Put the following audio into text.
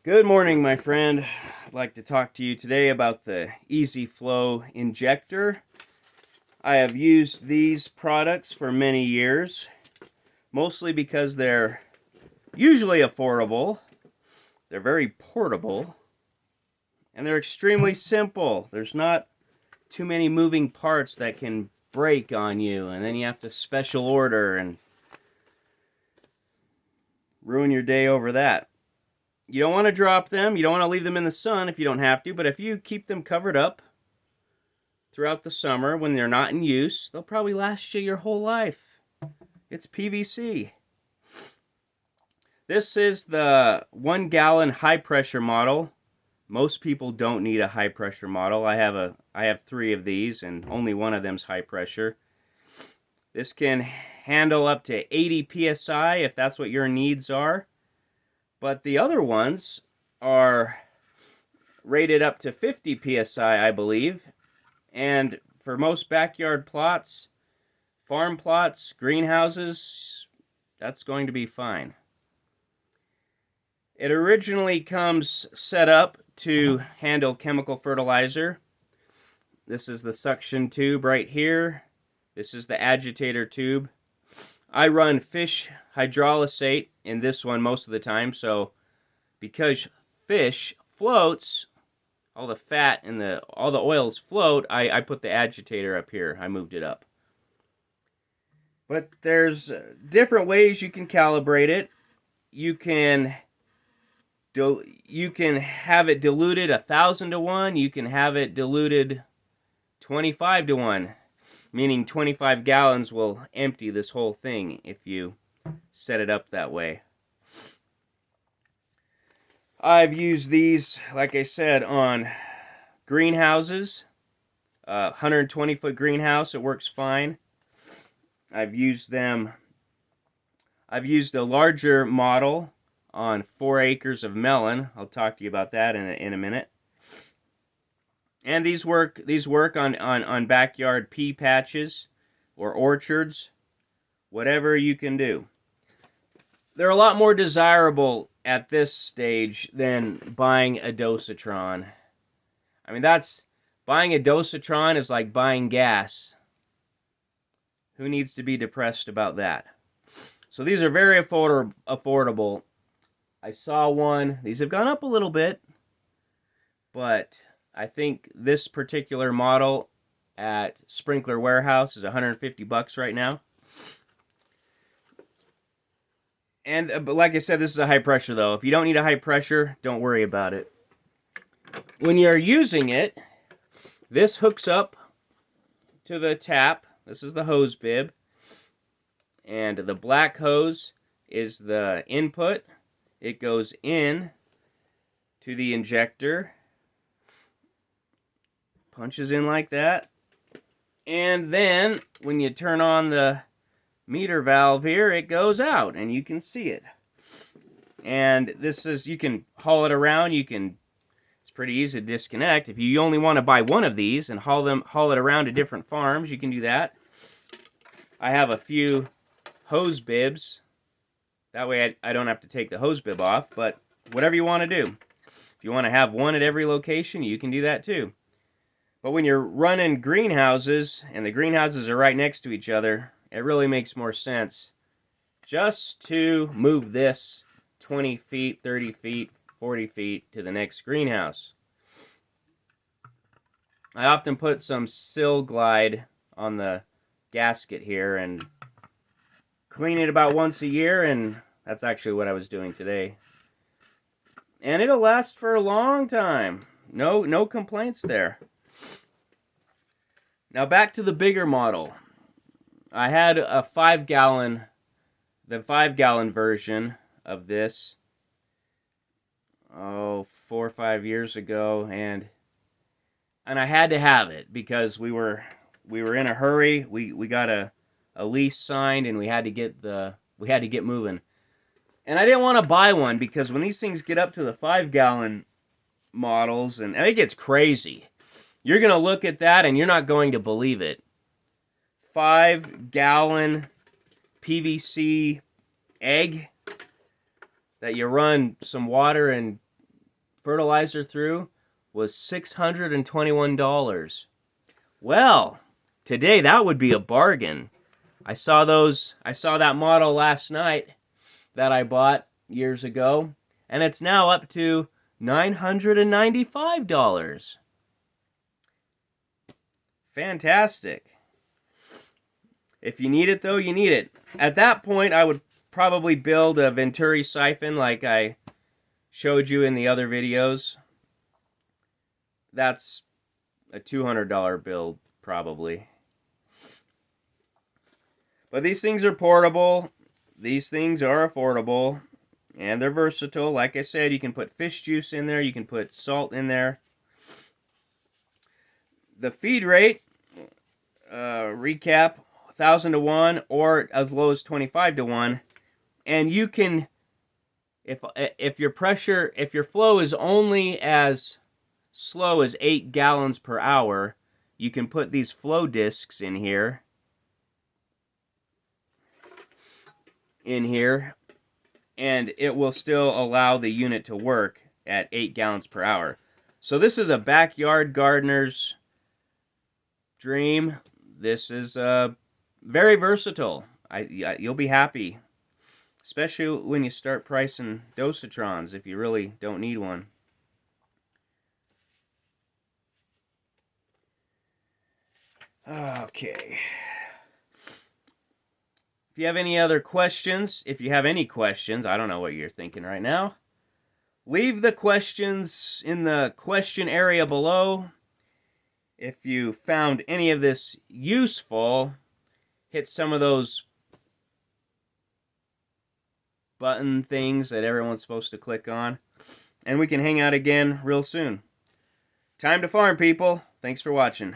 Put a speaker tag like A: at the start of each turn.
A: Good morning, my friend. I'd like to talk to you today about the EZ-Flo Injector. I have used these products for many years, mostly because they're usually affordable, they're very portable, and they're extremely simple. There's not too many moving parts that can break on you, and then you have to special order and ruin your day over that. You don't want to drop them. You don't want to leave them in the sun if you don't have to, but if you keep them covered up throughout the summer when they're not in use, they'll probably last you your whole life. It's PVC. This is the 1 gallon high pressure model. Most people don't need a high pressure model. I have 3 of these and only one of them's high pressure. This can handle up to 80 psi if that's what your needs are. But the other ones are rated up to 50 psi, I believe. And for most backyard plots, farm plots, greenhouses, that's going to be fine. It originally comes set up to handle chemical fertilizer. This is the suction tube right here. This is the agitator tube. I run fish hydrolysate in this one most of the time, so because fish floats, all the fat and all the oils float, I put the agitator up here. I moved it up. But there's different ways you can calibrate it. You can have it diluted 1,000 to 1. You can have it diluted 25 to 1. Meaning 25 gallons will empty this whole thing if you set it up that way. I've used these, like I said, on greenhouses. 120-foot greenhouse, it works fine. I've used a larger model on 4 acres of melon. I'll talk to you about that in a minute. And these work on backyard pea patches or orchards, whatever you can do. They're a lot more desirable at this stage than buying a dosatron. I mean, buying a dosatron is like buying gas. Who needs to be depressed about that? So these are very affordable. I saw one. These have gone up a little bit, but I think this particular model at Sprinkler Warehouse is $150 right now. And but like I said, this is a high pressure though. If you don't need a high pressure, don't worry about it. When you're using it, this hooks up to the tap. This is the hose bib. And the black hose is the input. It goes in to the injector. Punches in like that. And then when you turn on the meter valve here, it goes out and you can see it. And this is, you can haul it around. It's pretty easy to disconnect. If you only want to buy one of these and haul it around to different farms, you can do that. I have a few hose bibs. That way I don't have to take the hose bib off, but whatever you want to do. If you want to have one at every location, you can do that too. But when you're running greenhouses, and the greenhouses are right next to each other, it really makes more sense just to move this 20 feet, 30 feet, 40 feet to the next greenhouse. I often put some sill glide on the gasket here and clean it about once a year, and that's actually what I was doing today. And it'll last for a long time. No complaints there. Now back to the bigger model. I had a 5-gallon version of this, 4 or 5 years ago, and I had to have it because we were in a hurry. We got a lease signed and we had to get moving. And I didn't want to buy one because when these things get up to the 5-gallon models, and it gets crazy. You're going to look at that and you're not going to believe it. 5-gallon PVC egg that you run some water and fertilizer through was $621. Well, today that would be a bargain. I saw that model last night that I bought years ago, and it's now up to $995. Fantastic. If you need it, though, you need it. At that point, I would probably build a Venturi siphon like I showed you in the other videos. That's a $200 build, probably. But these things are portable. These things are affordable. And they're versatile. Like I said, you can put fish juice in there. You can put salt in there. The feed rate, recap, 1,000 to 1 or as low as 25 to 1. And you can, if your flow is only as slow as 8 gallons per hour, you can put these flow discs in here. And it will still allow the unit to work at 8 gallons per hour. So this is a backyard gardener's dream. This is very versatile. You'll be happy, especially when you start pricing dosatrons if you really don't need one. Okay. If you have any other questions, I don't know what you're thinking right now, leave the questions in the question area below. If you found any of this useful, hit some of those button things that everyone's supposed to click on, and we can hang out again real soon. Time to farm, people. Thanks for watching.